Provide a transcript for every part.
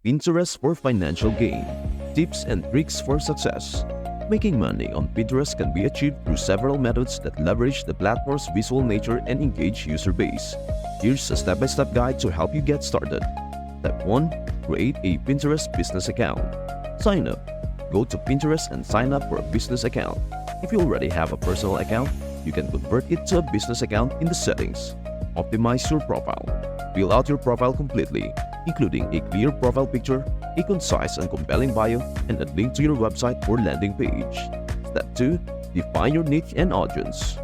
Pinterest for financial gain. Tips and tricks for success. Making money on Pinterest can be achieved through several methods that leverage the platform's visual nature and engage user base. Here's a step-by-step guide to help you get started. Step 1. Create a Pinterest business account. Sign up. Go to Pinterest and sign up for a business account. If you already have a personal account, you can convert it to a business account in the settings. Optimize your profile. Fill out your profile completely, including a clear profile picture, a concise and compelling bio, and a link to your website or landing page. Step 2. Define your niche and audience.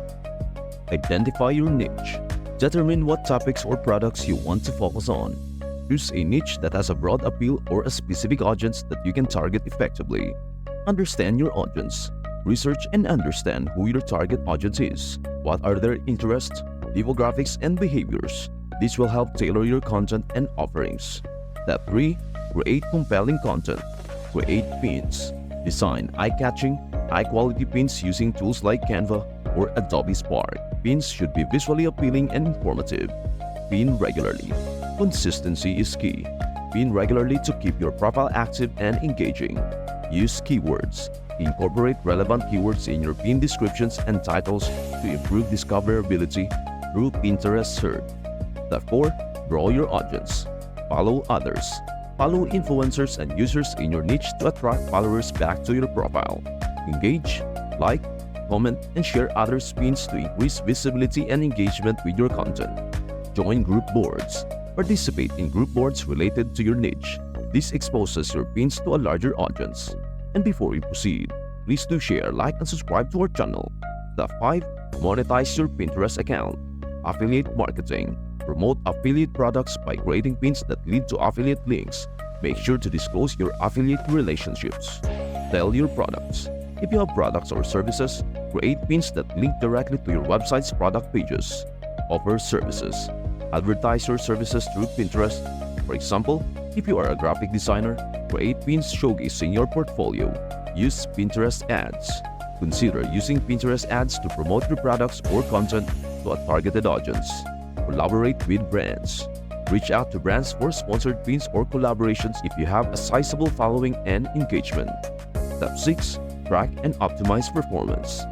Identify your niche. Determine what topics or products you want to focus on. Choose a niche that has a broad appeal or a specific audience that you can target effectively. Understand your audience. Research and understand who your target audience is. What are their interests, demographics, and behaviors? This will help tailor your content and offerings. Step 3. Create compelling content. Create pins. Design eye-catching, high-quality pins using tools like Canva or Adobe Spark. Pins should be visually appealing and informative. Pin regularly. Consistency is key. Pin regularly to keep your profile active and engaging. Use keywords. Incorporate relevant keywords in your pin descriptions and titles to improve discoverability through Pinterest search. Step 4. Grow your audience. Follow others. Follow influencers and users in your niche to attract followers back to your profile. Engage, like, comment, and share others' pins to increase visibility and engagement with your content. Join group boards. Participate in group boards related to your niche. This exposes your pins to a larger audience. And before we proceed, please do share, like, and subscribe to our channel. Step 5. Monetize your Pinterest account. Affiliate marketing. Promote affiliate products by creating pins that lead to affiliate links. Make sure to disclose your affiliate relationships. Sell your products. If you have products or services, create pins that link directly to your website's product pages. Offer services. Advertise your services through Pinterest. For example, if you are a graphic designer, create pins showcasing your portfolio. Use Pinterest ads. Consider using Pinterest ads to promote your products or content to a targeted audience. Collaborate with brands. Reach out to brands for sponsored pins or collaborations if you have a sizable following and engagement. Step 6. Track and optimize performance.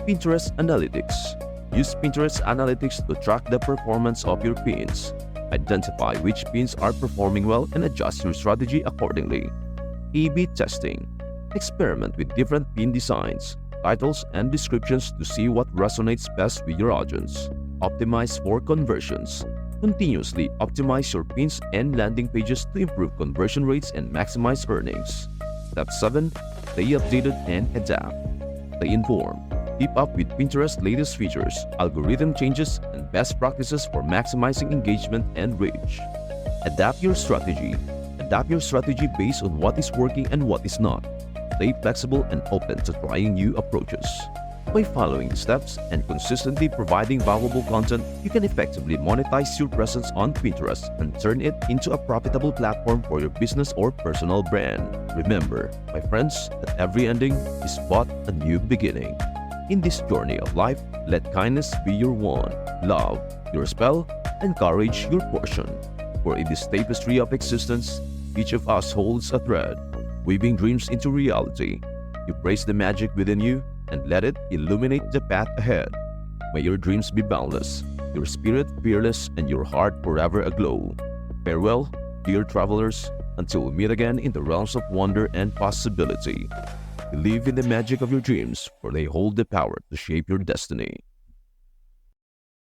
Pinterest Analytics. Use Pinterest Analytics to track the performance of your pins. Identify which pins are performing well and adjust your strategy accordingly. A/B testing. Experiment with different pin designs, titles, and descriptions to see what resonates best with your audience. Optimize for conversions. Continuously optimize your pins and landing pages to improve conversion rates and maximize earnings. Step 7. Stay updated and adapt. Stay informed. Keep up with Pinterest's latest features, algorithm changes, and best practices for maximizing engagement and reach. Adapt your strategy. Adapt your strategy based on what is working and what is not. Stay flexible and open to trying new approaches. By following the steps and consistently providing valuable content, you can effectively monetize your presence on Pinterest and turn it into a profitable platform for your business or personal brand. Remember, my friends, that every ending is but a new beginning. In this journey of life, let kindness be your wand, love your spell, and courage your portion. For in this tapestry of existence, each of us holds a thread, weaving dreams into reality. You praise the magic within you and let it illuminate the path ahead. May your dreams be boundless, your spirit fearless, and your heart forever aglow. Farewell, dear travelers, until we meet again in the realms of wonder and possibility. Believe in the magic of your dreams, for they hold the power to shape your destiny.